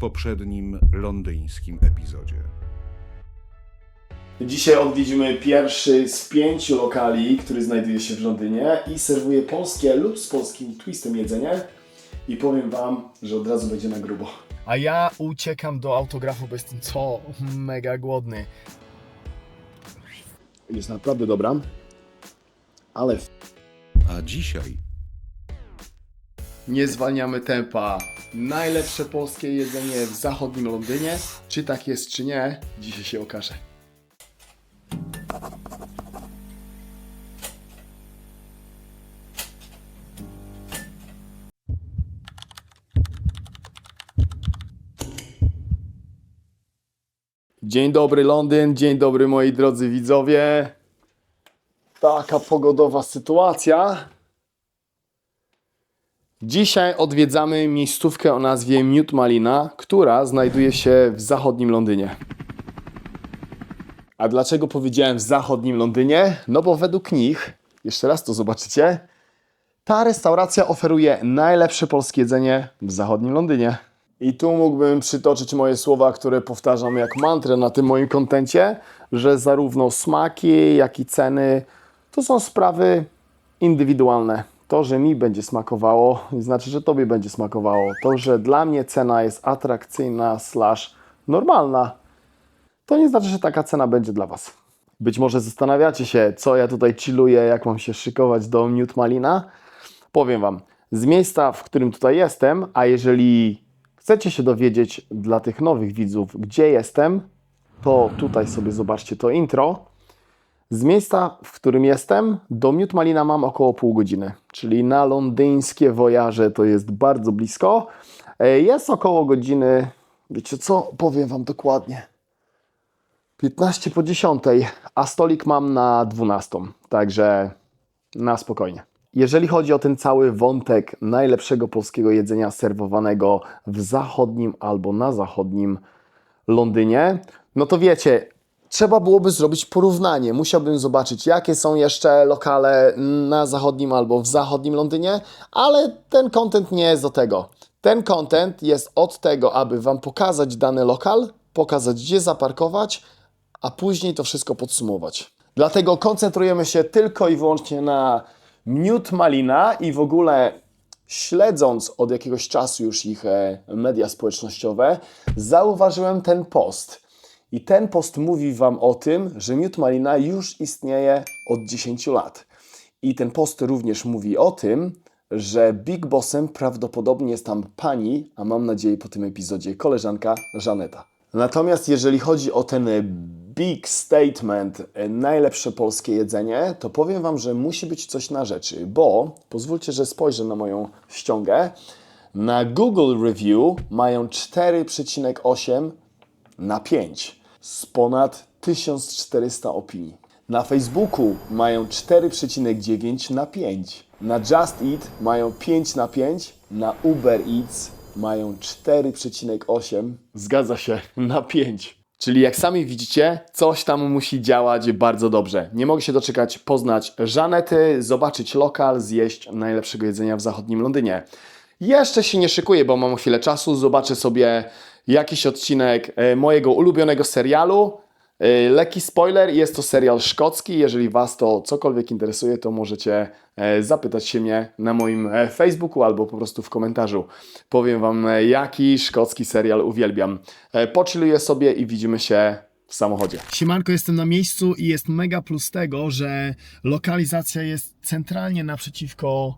poprzednim londyńskim epizodzie. Dzisiaj odwiedzimy pierwszy z 5 lokali, który znajduje się w Londynie i serwuje polskie lub z polskim twistem jedzenie. I powiem Wam, że od razu będzie na grubo. A ja uciekam do autografu, bo jestem mega głodny. Jest naprawdę dobra, ale A dzisiaj nie zwalniamy tempa. Najlepsze polskie jedzenie w zachodnim Londynie. Czy tak jest, czy nie, dzisiaj się okaże. Dzień dobry Londyn, dzień dobry moi drodzy widzowie. Taka pogodowa sytuacja. Dzisiaj odwiedzamy miejscówkę o nazwie Mute Malina, która znajduje się w zachodnim Londynie. A dlaczego powiedziałem w zachodnim Londynie? No bo według nich, jeszcze raz to zobaczycie, ta restauracja oferuje najlepsze polskie jedzenie w zachodnim Londynie. I tu mógłbym przytoczyć moje słowa, które powtarzam jak mantrę na tym moim kontencie, że zarówno smaki, jak i ceny to są sprawy indywidualne. To, że mi będzie smakowało, nie znaczy, że Tobie będzie smakowało. To, że dla mnie cena jest atrakcyjna / normalna, to nie znaczy, że taka cena będzie dla Was. Być może zastanawiacie się, co ja tutaj chilluję, jak mam się szykować do Mute Malina. Powiem Wam, z miejsca, w którym tutaj jestem, a jeżeli chcecie się dowiedzieć dla tych nowych widzów, gdzie jestem, to tutaj sobie zobaczcie to intro. Z miejsca, w którym jestem, do Mute Malina mam około pół godziny, czyli na londyńskie wojaże to jest bardzo blisko. Jest około godziny, wiecie co, powiem Wam dokładnie, 15 po 10, a stolik mam na 12, także na spokojnie. Jeżeli chodzi o ten cały wątek najlepszego polskiego jedzenia serwowanego w zachodnim albo na zachodnim Londynie, no to wiecie, trzeba byłoby zrobić porównanie. Musiałbym zobaczyć, jakie są jeszcze lokale na zachodnim albo w zachodnim Londynie, ale ten content nie jest do tego. Ten content jest od tego, aby Wam pokazać dany lokal, pokazać, gdzie zaparkować, a później to wszystko podsumować. Dlatego koncentrujemy się tylko i wyłącznie na Mute Malina i w ogóle śledząc od jakiegoś czasu już ich media społecznościowe, zauważyłem ten post. I ten post mówi Wam o tym, że Mute Malina już istnieje od 10 lat. I ten post również mówi o tym, że Big Bossem prawdopodobnie jest tam pani, a mam nadzieję po tym epizodzie koleżanka Żaneta. Natomiast jeżeli chodzi o ten big statement, najlepsze polskie jedzenie, to powiem Wam, że musi być coś na rzeczy, bo pozwólcie, że spojrzę na moją ściągę. Na Google Review mają 4,8 na 5 z ponad 1400 opinii. Na Facebooku mają 4,9 na 5. Na Just Eat mają 5 na 5. Na Uber Eats mają 4,8. Zgadza się, na 5. Czyli jak sami widzicie, coś tam musi działać bardzo dobrze. Nie mogę się doczekać poznać Żanety, zobaczyć lokal, zjeść najlepszego jedzenia w zachodnim Londynie. Jeszcze się nie szykuję, bo mam chwilę czasu. Zobaczę sobie jakiś odcinek mojego ulubionego serialu. Lekki spoiler, jest to serial szkocki. Jeżeli Was to cokolwiek interesuje, to możecie zapytać się mnie na moim Facebooku albo po prostu w komentarzu. Powiem Wam, jaki szkocki serial uwielbiam. Pochilluję sobie i widzimy się w samochodzie. Siemanko, jestem na miejscu i jest mega plus tego, że lokalizacja jest centralnie naprzeciwko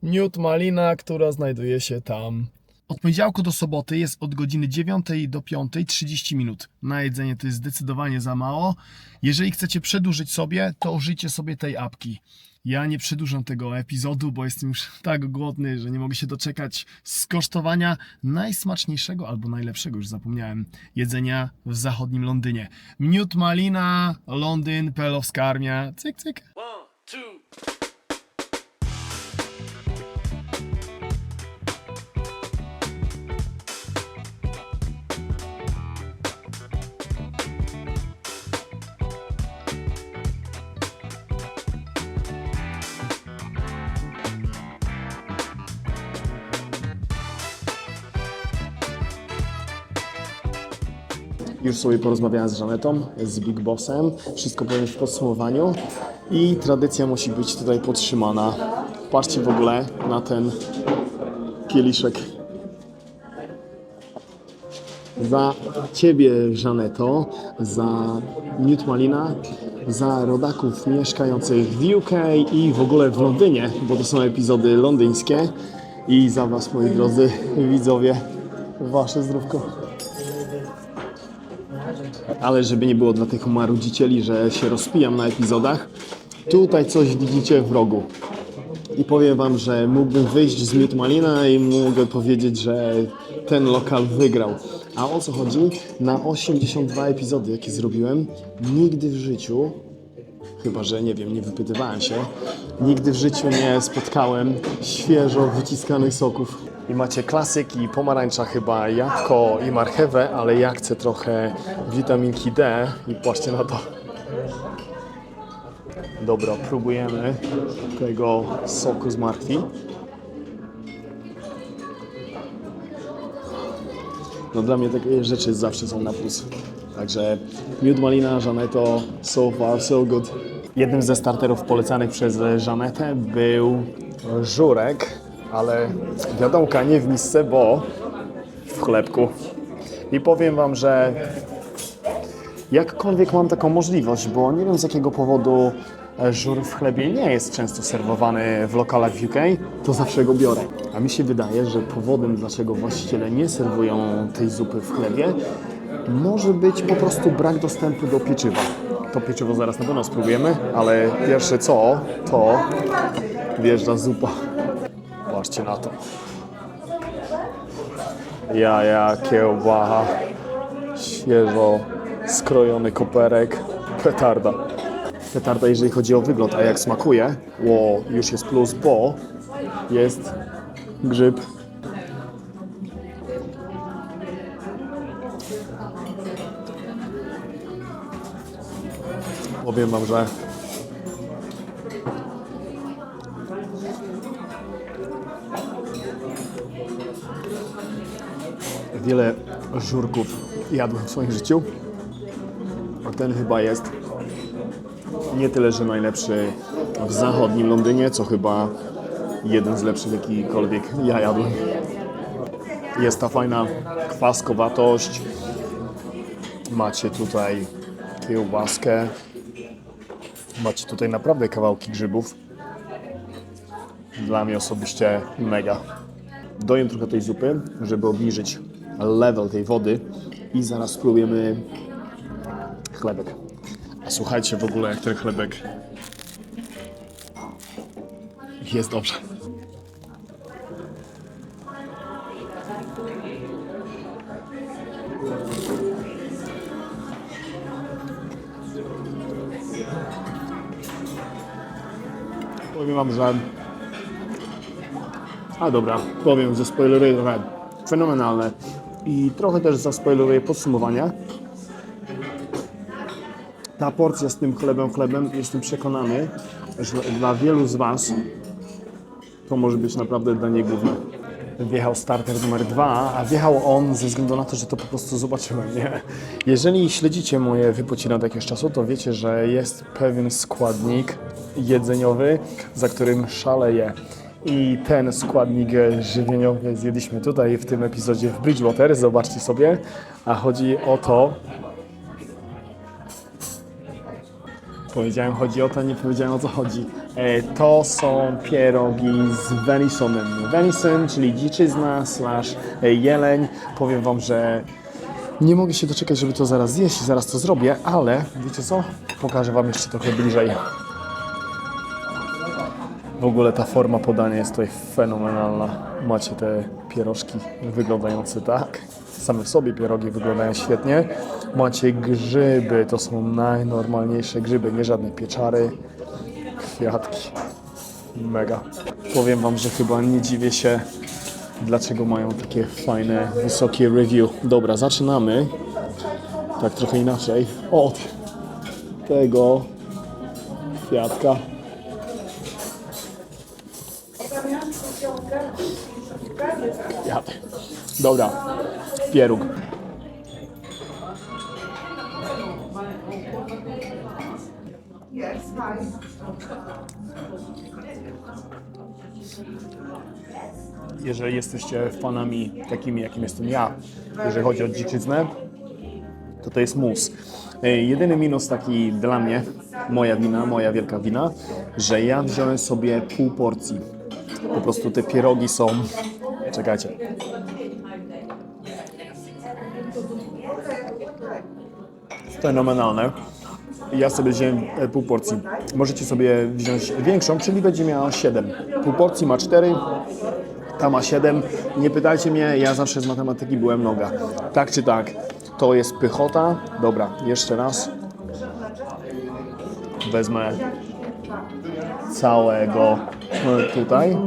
Mute Malina, która znajduje się tam. Od poniedziałku do soboty jest od godziny 9 do 5 30 minut. Na jedzenie to jest zdecydowanie za mało. Jeżeli chcecie przedłużyć sobie, to użyjcie sobie tej apki. Ja nie przedłużam tego epizodu, bo jestem już tak głodny, że nie mogę się doczekać skosztowania najsmaczniejszego albo najlepszego, już zapomniałem, jedzenia w zachodnim Londynie. Mute Malina, Londyn, Pelowska Armia, cyk cyk. 1, 2. Już sobie porozmawiałem z Żanetą, z Big Bossem. Wszystko powiem w podsumowaniu. I tradycja musi być tutaj podtrzymana. Patrzcie w ogóle na ten kieliszek. Za Ciebie, Żaneto, za Newt Malina, za rodaków mieszkających w UK i w ogóle w Londynie, bo to są epizody londyńskie. I za Was, moi drodzy widzowie, Wasze zdrówko. Ale żeby nie było dla tych marudzicieli, że się rozpijam na epizodach, tutaj coś widzicie w rogu. I powiem Wam, że mógłbym wyjść z Newt Malina i mogę powiedzieć, że ten lokal wygrał. A o co chodzi? Na 82 epizody, jakie zrobiłem, nigdy w życiu, chyba że nie wiem, nie wypytywałem się, nigdy w życiu nie spotkałem świeżo wyciskanych soków. I macie klasyki, pomarańcza chyba, jabłko i marchewę, ale ja chcę trochę witaminki D i patrzcie na to. Dobra, próbujemy tego soku z marchwi. No dla mnie takie rzeczy zawsze są na plus. Także Newt Malina, Żaneto, so far so good. Jednym ze starterów polecanych przez Żanetę był żurek, ale wiadomka nie w misce, bo w chlebku. I powiem Wam, że jakkolwiek mam taką możliwość, bo nie wiem z jakiego powodu żur w chlebie nie jest często serwowany w lokalach w UK, to zawsze go biorę. A mi się wydaje, że powodem, dlaczego właściciele nie serwują tej zupy w chlebie, może być po prostu brak dostępu do pieczywa. To pieczywo zaraz na pewno spróbujemy, ale pierwsze co, to wjeżdża zupa. Patrzcie na to. Jaja, kiełbacha, świeżo skrojony koperek, petarda. Petarda, jeżeli chodzi o wygląd, a jak smakuje, już jest plus, bo jest grzyb. Powiem Wam, że wiele żurków jadłem w swoim życiu, a ten chyba jest nie tyle, że najlepszy w zachodnim Londynie, co chyba jeden z lepszych, jakikolwiek ja jadłem. Jest ta fajna kwaskowatość. Macie tutaj kiełbaskę. Macie tutaj naprawdę kawałki grzybów. Dla mnie osobiście mega. Dojem trochę tej zupy, żeby obniżyć level tej wody i zaraz spróbujemy chlebek. A słuchajcie w ogóle, jak ten chlebek jest dobrze. Powiem Wam, że... dobra, powiem, że spoileruję trochę. Fenomenalne. I trochę też zaspoileruję podsumowanie. Ta porcja z tym chlebem, jestem przekonany, że dla wielu z Was to może być naprawdę danie główne. Wjechał starter numer 2, a wjechał on ze względu na to, że to po prostu zobaczyłem, nie? Jeżeli śledzicie moje wypociny od jakiegoś czasu, to wiecie, że jest pewien składnik jedzeniowy, za którym szaleję. I ten składnik żywieniowy zjedliśmy tutaj w tym epizodzie w Bridgewater, zobaczcie sobie. A chodzi o to... Powiedziałem chodzi o to, nie powiedziałem o co chodzi. To są pierogi z venisonem. Venison, czyli dziczyzna / jeleń. Powiem Wam, że nie mogę się doczekać, żeby to zaraz zjeść, zaraz to zrobię, ale wiecie co? Pokażę Wam jeszcze trochę bliżej. W ogóle ta forma podania jest tutaj fenomenalna. Macie te pierożki wyglądające tak. Same w sobie pierogi wyglądają świetnie. Macie grzyby, to są najnormalniejsze grzyby, nie żadne pieczary, kwiatki. Mega. Powiem Wam, że chyba nie dziwię się, dlaczego mają takie fajne, wysokie review. Dobra, zaczynamy. Tak trochę inaczej. Od tego kwiatka. Jadę. Dobra, pieróg. Jeżeli jesteście fanami takimi, jakim jestem ja, jeżeli chodzi o dziczyznę, to jest mus. Jedyny minus taki dla mnie, moja wina, moja wielka wina, że ja wziąłem sobie pół porcji. Po prostu te pierogi są... Czekajcie. Fenomenalne. Ja sobie wziąłem pół porcji. Możecie sobie wziąć większą, czyli będzie miała 7. Pół porcji ma 4, ta ma 7. Nie pytajcie mnie, ja zawsze z matematyki byłem noga. Tak czy tak, to jest pychota. Dobra, jeszcze raz. Wezmę całego tutaj.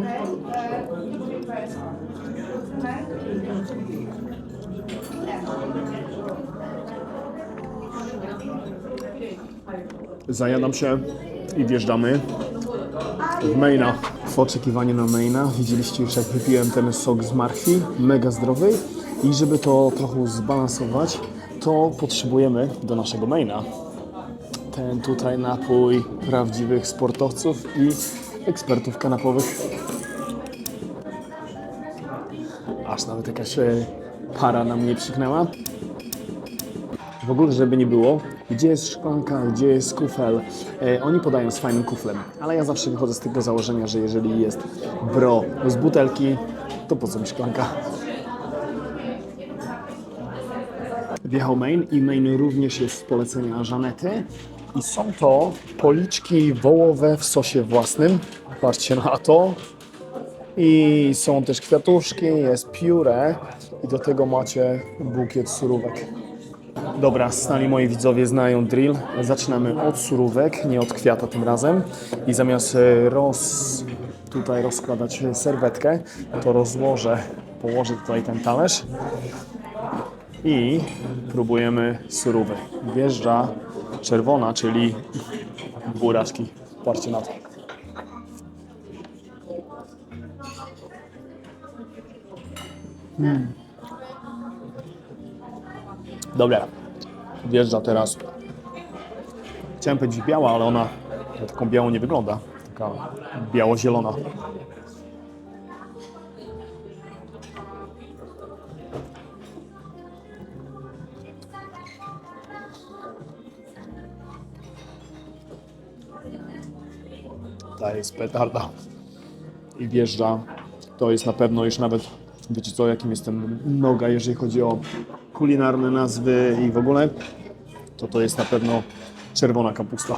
Zajadam się i wjeżdżamy w maina. W oczekiwanie na maina widzieliście już, jak wypiłem ten sok z marchwi, mega zdrowy, i żeby to trochę zbalansować, to potrzebujemy do naszego maina ten tutaj napój prawdziwych sportowców i ekspertów kanapowych. Aż nawet jakaś para na mnie psiknęła. W ogóle, żeby nie było, gdzie jest szklanka, gdzie jest kufel. Oni podają z fajnym kuflem, ale ja zawsze wychodzę z tego założenia, że jeżeli jest bro z butelki, to po co mi szklanka? Wjechał main i main również jest z polecenia Żanety. I są to policzki wołowe w sosie własnym. Patrzcie na to. I są też kwiatuszki, jest pióre i do tego macie bukiet surówek. Dobra, stali moi widzowie znają drill. Zaczynamy od surówek, nie od kwiata tym razem. I zamiast tutaj rozkładać serwetkę, to położę tutaj ten talerz i próbujemy surówek. Wjeżdża czerwona, czyli buraczki. Patrzcie na to. Dobra, wjeżdża teraz. Chciałem powiedzieć biała, ale ona taką białą nie wygląda. Taka biało-zielona. Ta jest petarda. I wjeżdża. To jest na pewno już nawet, wiecie co, jakim jestem noga, jeżeli chodzi o kulinarne nazwy i w ogóle, to jest na pewno czerwona kapusta.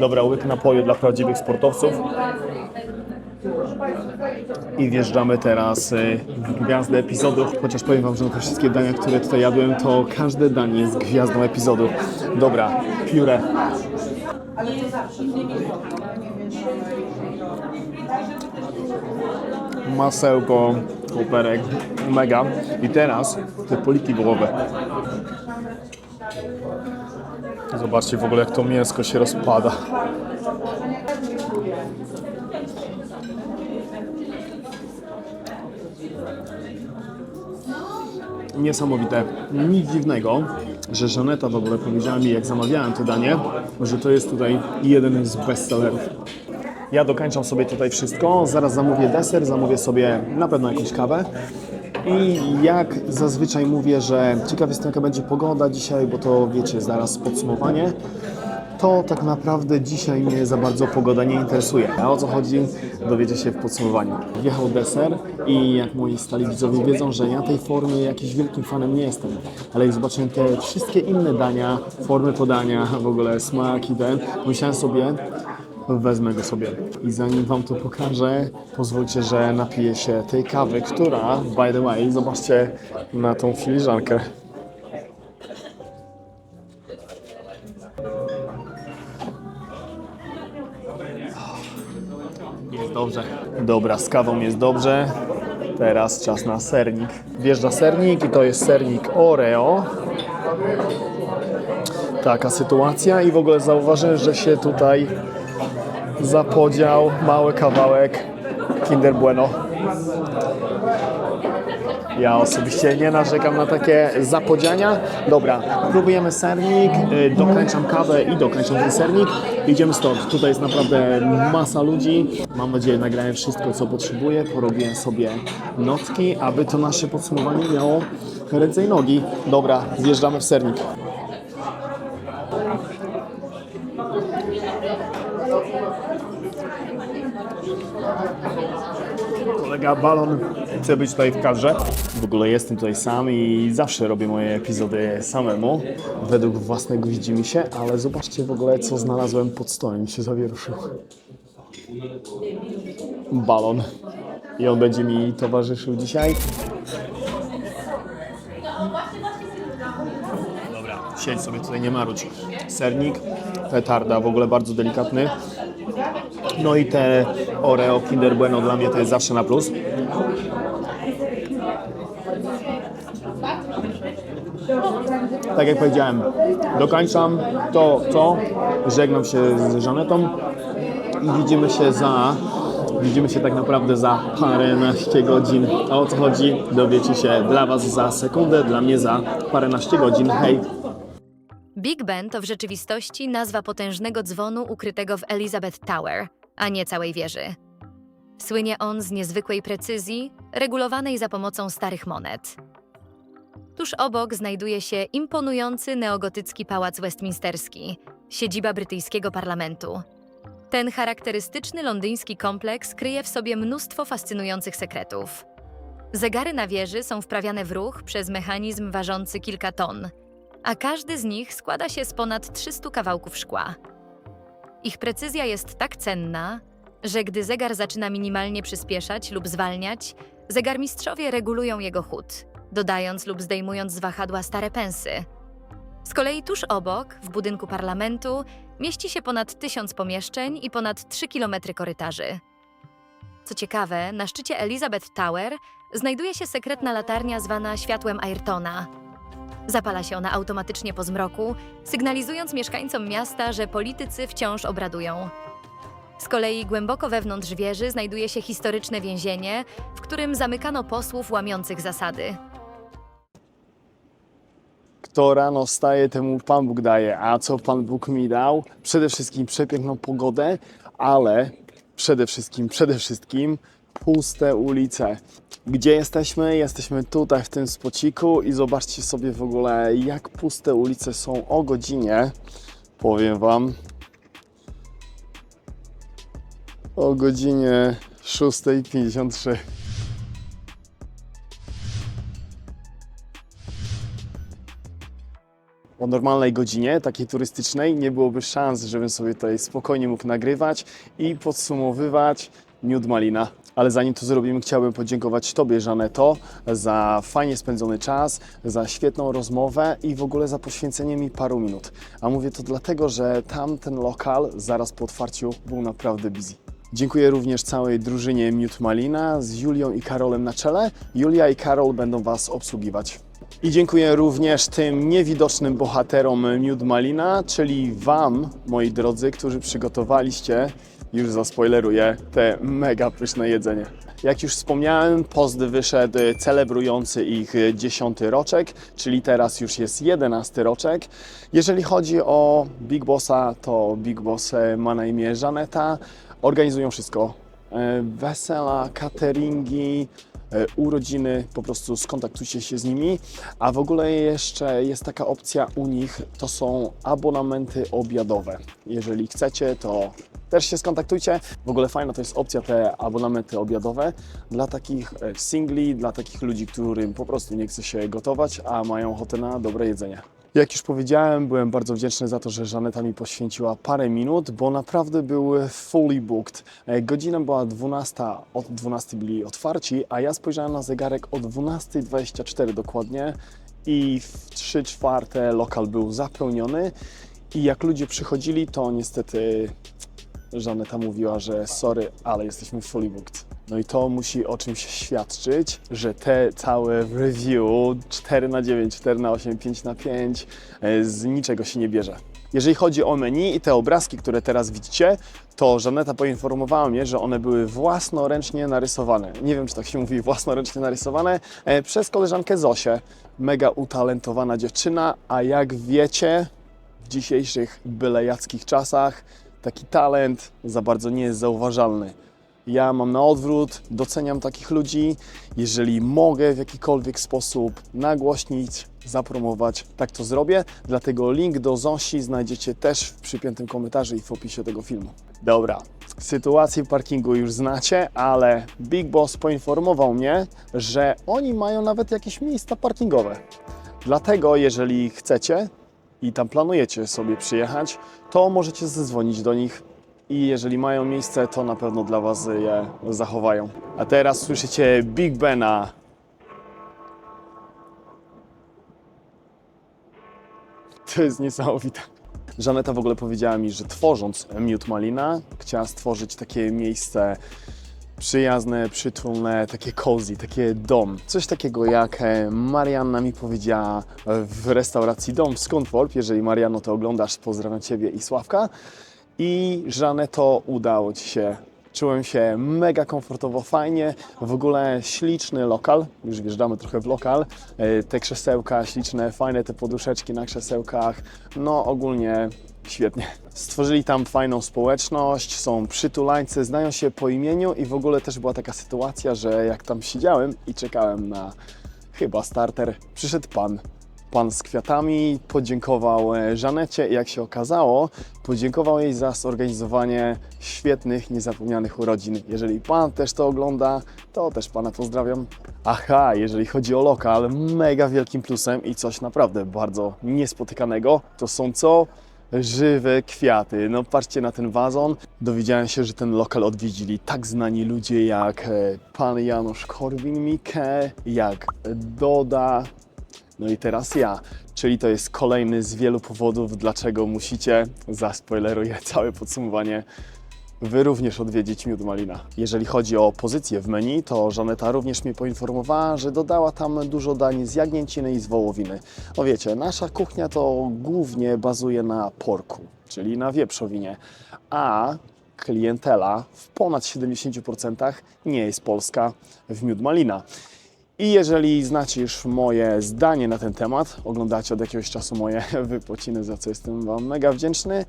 Dobra, łyk napoju dla prawdziwych sportowców. I wjeżdżamy teraz w gwiazdę epizodów, chociaż powiem wam, że te wszystkie dania, które tutaj jadłem, to każde danie jest gwiazdą epizodu. Dobra, pióre. Masełko, koperek, mega. I teraz te poliki wołowe. Zobaczcie w ogóle, jak to mięsko się rozpada. Niesamowite. Nic dziwnego, że Żaneta w ogóle powiedziała mi, jak zamawiałem to danie, że to jest tutaj jeden z bestsellerów. Ja dokończam sobie tutaj wszystko, zaraz zamówię deser, zamówię sobie na pewno jakąś kawę. I jak zazwyczaj mówię, że ciekaw jestem, jaka będzie pogoda dzisiaj, bo to wiecie, zaraz podsumowanie, to tak naprawdę dzisiaj mnie za bardzo pogoda nie interesuje. A o co chodzi, dowiecie się w podsumowaniu. Wjechał deser i jak moi stali widzowie wiedzą, że ja tej formy jakimś wielkim fanem nie jestem. Ale jak zobaczyłem te wszystkie inne dania, formy podania, w ogóle smak i myślałem sobie, wezmę go sobie. I zanim wam to pokażę, pozwólcie, że napiję się tej kawy, która, by the way, zobaczcie na tą filiżankę. Jest dobrze. Dobra, z kawą jest dobrze. Teraz czas na sernik. Wjeżdża sernik i to jest sernik Oreo. Taka sytuacja i w ogóle zauważyłem, że się tutaj zapodział mały kawałek Kinder Bueno. Ja osobiście nie narzekam na takie zapodziania. Dobra, próbujemy sernik, dokończam kawę i dokończam ten sernik. Idziemy stąd. Tutaj jest naprawdę masa ludzi. Mam nadzieję, nagrałem wszystko, co potrzebuję. Porobiłem sobie notki, aby to nasze podsumowanie miało ręce i nogi. Dobra, zjeżdżamy w sernik. Kolega Balon chce być tutaj w kadrze. W ogóle jestem tutaj sam i zawsze robię moje epizody samemu, według własnego widzimisię, ale zobaczcie w ogóle, co znalazłem pod stołem i się zawieruszył. Balon. I on będzie mi towarzyszył dzisiaj. Dobra, siedź sobie tutaj, nie marudź. Sernik, petarda, w ogóle bardzo delikatny. No i te Oreo Kinder Bueno dla mnie to jest zawsze na plus. Tak jak powiedziałem, dokończam to, co żegnam się z Żanetą i widzimy się tak naprawdę za paręnaście godzin. A o co chodzi, dowiecie się dla Was za sekundę, dla mnie za paręnaście godzin. Hej! Big Ben to w rzeczywistości nazwa potężnego dzwonu ukrytego w Elizabeth Tower, a nie całej wieży. Słynie on z niezwykłej precyzji, regulowanej za pomocą starych monet. Tuż obok znajduje się imponujący neogotycki pałac westminsterski, siedziba brytyjskiego parlamentu. Ten charakterystyczny londyński kompleks kryje w sobie mnóstwo fascynujących sekretów. Zegary na wieży są wprawiane w ruch przez mechanizm ważący kilka ton, a każdy z nich składa się z ponad 300 kawałków szkła. Ich precyzja jest tak cenna, że gdy zegar zaczyna minimalnie przyspieszać lub zwalniać, zegarmistrzowie regulują jego chód, dodając lub zdejmując z wahadła stare pensy. Z kolei tuż obok, w budynku parlamentu, mieści się ponad 1000 pomieszczeń i ponad 3 km korytarzy. Co ciekawe, na szczycie Elizabeth Tower znajduje się sekretna latarnia zwana światłem Ayrtona. Zapala się ona automatycznie po zmroku, sygnalizując mieszkańcom miasta, że politycy wciąż obradują. Z kolei głęboko wewnątrz wieży znajduje się historyczne więzienie, w którym zamykano posłów łamiących zasady. Kto rano wstaje, temu Pan Bóg daje. A co Pan Bóg mi dał? Przede wszystkim przepiękną pogodę, ale przede wszystkim puste ulice. Gdzie jesteśmy? Jesteśmy tutaj w tym spociku i zobaczcie sobie w ogóle, jak puste ulice są o godzinie. Powiem Wam. O godzinie 6:53. O normalnej godzinie, takiej turystycznej, nie byłoby szans, żebym sobie tutaj spokojnie mógł nagrywać i podsumowywać Miód Malina. Ale zanim to zrobimy, chciałbym podziękować Tobie, Żaneto, za fajnie spędzony czas, za świetną rozmowę i w ogóle za poświęcenie mi paru minut. A mówię to dlatego, że tamten lokal zaraz po otwarciu był naprawdę busy. Dziękuję również całej drużynie Miód Malina z Julią i Karolem na czele. Julia i Karol będą Was obsługiwać. I dziękuję również tym niewidocznym bohaterom Miód Malina, czyli Wam, moi drodzy, którzy przygotowaliście, już zaspoileruję, te mega pyszne jedzenie. Jak już wspomniałem, post wyszedł celebrujący ich 10. roczek, czyli teraz już jest 11. roczek. Jeżeli chodzi o Big Bossa, to Big Boss ma na imię Żaneta. Organizują wszystko. Wesela, cateringi, urodziny, po prostu skontaktujcie się z nimi. A w ogóle jeszcze jest taka opcja u nich, to są abonamenty obiadowe. Jeżeli chcecie, to też się skontaktujcie. W ogóle fajna to jest opcja, te abonamenty obiadowe dla takich singli, dla takich ludzi, którym po prostu nie chce się gotować, a mają ochotę na dobre jedzenie. Jak już powiedziałem, byłem bardzo wdzięczny za to, że Żaneta mi poświęciła parę minut, bo naprawdę był fully booked. Godzina była 12, od 12 byli otwarci, a ja spojrzałem na zegarek o 12:24 dokładnie i w 3/4 lokal był zapełniony i jak ludzie przychodzili, to niestety Żaneta mówiła, że sorry, ale jesteśmy fully booked. No i to musi o czymś świadczyć, że te całe review 4/9, 4/8, 5/5 z niczego się nie bierze. Jeżeli chodzi o menu i te obrazki, które teraz widzicie, to Żaneta poinformowała mnie, że one były własnoręcznie narysowane. Nie wiem, czy tak się mówi, własnoręcznie narysowane, przez koleżankę Zosię. Mega utalentowana dziewczyna, a jak wiecie, w dzisiejszych bylejackich czasach taki talent za bardzo nie jest zauważalny. Ja mam na odwrót, doceniam takich ludzi. Jeżeli mogę w jakikolwiek sposób nagłośnić, zapromować, tak to zrobię. Dlatego link do Zosi znajdziecie też w przypiętym komentarzu i w opisie tego filmu. Dobra, sytuację w parkingu już znacie, ale Big Boss poinformował mnie, że oni mają nawet jakieś miejsca parkingowe. Dlatego jeżeli chcecie i tam planujecie sobie przyjechać, to możecie zadzwonić do nich. I jeżeli mają miejsce, to na pewno dla Was je zachowają. A teraz słyszycie Big Bena. To jest niesamowite. Żaneta w ogóle powiedziała mi, że tworząc Mute Malina, chciała stworzyć takie miejsce przyjazne, przytulne, takie cozy, takie dom. Coś takiego jak Marianna mi powiedziała w restauracji Dom w Skądworp. Jeżeli Marianno to oglądasz, pozdrawiam Ciebie i Sławka. I Żaneto, udało Ci się. Czułem się mega komfortowo, fajnie. W ogóle śliczny lokal. Już wjeżdżamy trochę w lokal. Te krzesełka śliczne, fajne te poduszeczki na krzesełkach. No ogólnie świetnie. Stworzyli tam fajną społeczność, są przytulańcy, znają się po imieniu i w ogóle też była taka sytuacja, że jak tam siedziałem i czekałem na chyba starter, przyszedł pan z kwiatami, podziękował Żanecie i jak się okazało, podziękował jej za zorganizowanie świetnych, niezapomnianych urodzin. Jeżeli pan też to ogląda, to też pana pozdrawiam. Aha, jeżeli chodzi o lokal, mega wielkim plusem i coś naprawdę bardzo niespotykanego, to są żywe kwiaty. No patrzcie na ten wazon. Dowiedziałem się, że ten lokal odwiedzili tak znani ludzie jak pan Janusz Korwin-Mikke, jak Doda, no i teraz ja, czyli to jest kolejny z wielu powodów, dlaczego musicie, zaspoileruję całe podsumowanie, Wy również odwiedzić Mute Malina. Jeżeli chodzi o pozycję w menu, to Żaneta również mnie poinformowała, że dodała tam dużo dań z jagnięciny i z wołowiny. No wiecie, nasza kuchnia to głównie bazuje na porku, czyli na wieprzowinie, a klientela w ponad 70% nie jest polska w Mute Malina. I jeżeli znacie już moje zdanie na ten temat, oglądacie od jakiegoś czasu moje wypociny, za co jestem Wam mega wdzięczny,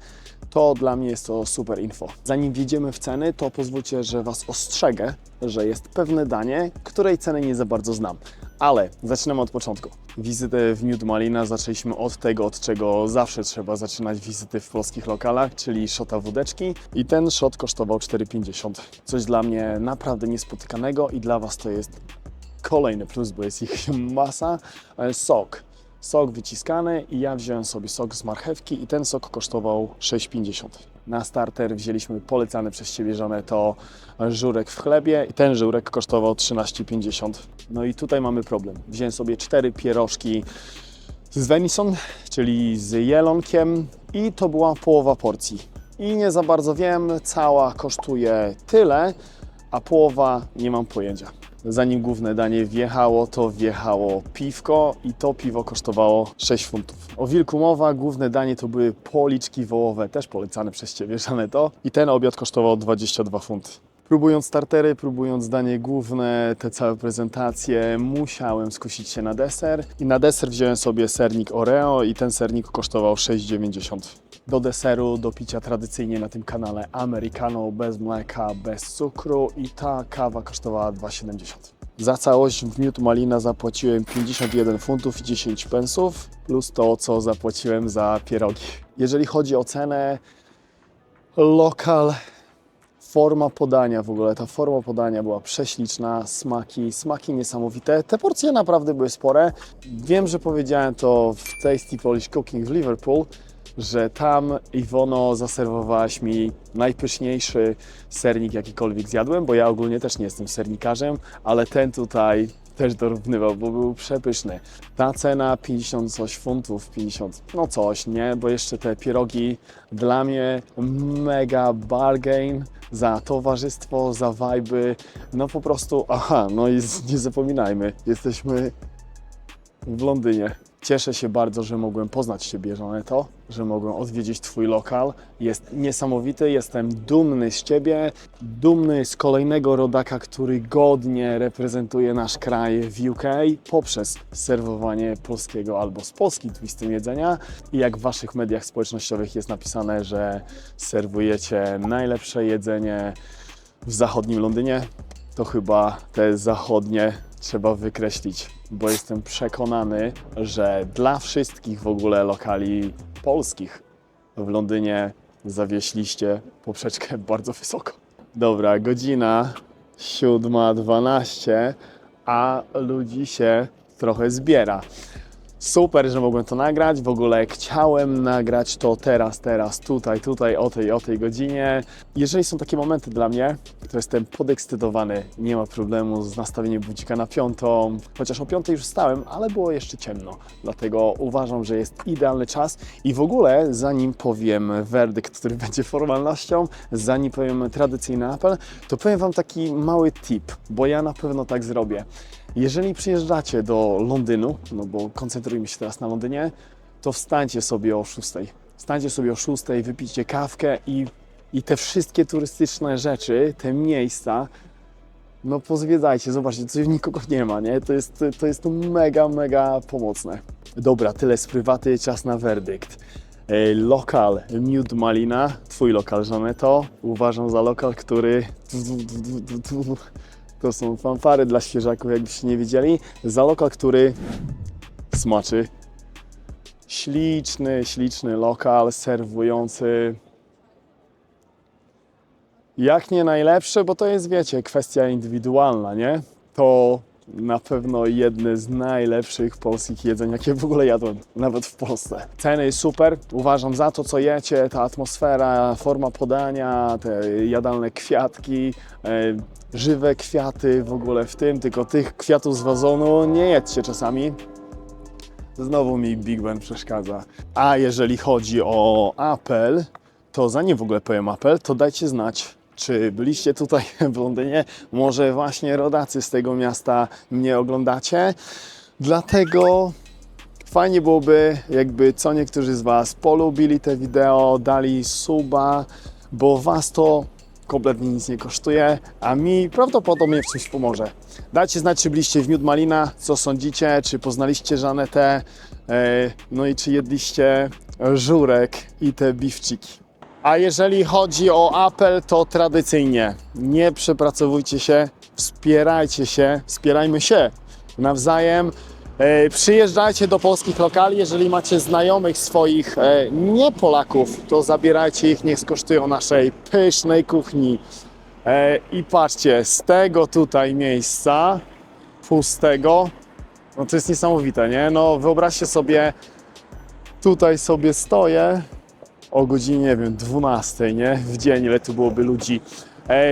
to dla mnie jest to super info. Zanim wjedziemy w ceny, to pozwólcie, że Was ostrzegę, że jest pewne danie, której ceny nie za bardzo znam. Ale zaczynamy od początku. Wizytę w Mute Malina zaczęliśmy od tego, od czego zawsze trzeba zaczynać wizyty w polskich lokalach, czyli szota wódeczki. I ten szot kosztował 4,50. Coś dla mnie naprawdę niespotykanego i dla Was to jest kolejny plus, bo jest ich masa. Sok wyciskany i ja wziąłem sobie sok z marchewki i ten sok kosztował 6,50. Na starter wzięliśmy polecany przez Ciebie, Żaneto, żurek w chlebie i ten żurek kosztował 13,50. No i tutaj mamy problem. Wziąłem sobie 4 pierożki z venison, czyli z jelonkiem i to była połowa porcji. I nie za bardzo wiem, cała kosztuje tyle, a połowa nie mam pojęcia. Zanim główne danie wjechało, to wjechało piwko i to piwo kosztowało 6 funtów. O wilku mowa, główne danie to były policzki wołowe, też polecane przez Ciebie, Żaneto. I ten obiad kosztował 22 funty. Próbując startery, próbując danie główne, te całe prezentacje, musiałem skusić się na deser. I na deser wziąłem sobie sernik Oreo i ten sernik kosztował 6,90. Do deseru, do picia tradycyjnie na tym kanale Americano, bez mleka, bez cukru i ta kawa kosztowała 2,70. Za całość w Mute Malina zapłaciłem 51 funtów i 10 pensów, plus to, co zapłaciłem za pierogi. Jeżeli chodzi o cenę, lokal, forma podania w ogóle, ta forma podania była prześliczna, smaki niesamowite. Te porcje naprawdę były spore. Wiem, że powiedziałem to w Tasty Polish Cooking w Liverpool, że tam Iwono zaserwowałaś mi najpyszniejszy sernik jakikolwiek zjadłem, bo ja ogólnie też nie jestem sernikarzem, ale ten tutaj też dorównywał, bo był przepyszny. Ta cena 50 coś funtów, 50, no coś, nie? Bo jeszcze te pierogi dla mnie mega bargain za towarzystwo, za wajby, no po prostu, aha, no i nie zapominajmy, jesteśmy w Londynie. Cieszę się bardzo, że mogłem poznać Ciebie, Żaneto, że mogłem odwiedzić Twój lokal. Jest niesamowity, jestem dumny z Ciebie, dumny z kolejnego rodaka, który godnie reprezentuje nasz kraj w UK poprzez serwowanie polskiego albo z polskim twistem jedzenia. I jak w Waszych mediach społecznościowych jest napisane, że serwujecie najlepsze jedzenie w zachodnim Londynie, to chyba te zachodnie trzeba wykreślić, bo jestem przekonany, że dla wszystkich w ogóle lokali polskich w Londynie zawieśliście poprzeczkę bardzo wysoko. Dobra, godzina 7:12, a ludzi się trochę zbiera. Super, że mogłem to nagrać. W ogóle chciałem nagrać to teraz, tutaj, o tej godzinie. Jeżeli są takie momenty dla mnie, to jestem podekscytowany. Nie ma problemu z nastawieniem budzika na 5. Chociaż o 5 już wstałem, ale było jeszcze ciemno. Dlatego uważam, że jest idealny czas. I w ogóle, zanim powiem werdykt, który będzie formalnością, zanim powiem tradycyjny apel, to powiem Wam taki mały tip, bo ja na pewno tak zrobię. Jeżeli przyjeżdżacie do Londynu, no bo koncentrujmy się teraz na Londynie, to wstańcie sobie o 6. Wstańcie sobie o 6, wypijcie kawkę i te wszystkie turystyczne rzeczy, te miejsca, no pozwiedzajcie, zobaczcie, coś nikogo nie ma, nie? To jest mega pomocne. Dobra, tyle z prywaty, czas na werdykt. Lokal Miód Malina, Twój lokal, Żaneto, uważam za lokal, który... To są fanfary dla świeżaków, jakbyście nie wiedzieli. Za lokal, który smaczy. Śliczny lokal serwujący jak nie najlepsze, bo to jest, wiecie, kwestia indywidualna, nie? To na pewno jedne z najlepszych polskich jedzeń, jakie w ogóle jadłem, nawet w Polsce. Ceny super, uważam, za to, co jecie, ta atmosfera, forma podania, te jadalne kwiatki, żywe kwiaty w ogóle w tym, tylko tych kwiatów z wazonu nie jedźcie czasami. Znowu mi Big Ben przeszkadza. A jeżeli chodzi o apel, to zanim w ogóle powiem apel, to dajcie znać, czy byliście tutaj w Londynie. Może właśnie rodacy z tego miasta mnie oglądacie. Dlatego fajnie byłoby, jakby co niektórzy z Was polubili te wideo, dali suba, bo Was to kompletnie nic nie kosztuje, a mi prawdopodobnie w czymś pomoże. Dajcie znać, czy byliście w Miód Malina, co sądzicie, czy poznaliście Żanetę, no i czy jedliście żurek i te biwciki. A jeżeli chodzi o apel, to tradycyjnie nie przepracowujcie się, wspierajmy się nawzajem. Przyjeżdżajcie do polskich lokali, jeżeli macie znajomych swoich nie Polaków, to zabierajcie ich, niech skosztują naszej pysznej kuchni. I patrzcie, z tego tutaj miejsca pustego, no to jest niesamowite, nie? No wyobraźcie sobie, tutaj sobie stoję o godzinie, nie wiem, 12, nie? W dzień, ile tu byłoby ludzi.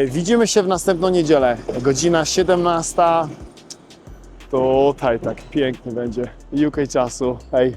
Widzimy się w następną niedzielę, godzina 17. Tutaj tak pięknie będzie UK czasu. Hej.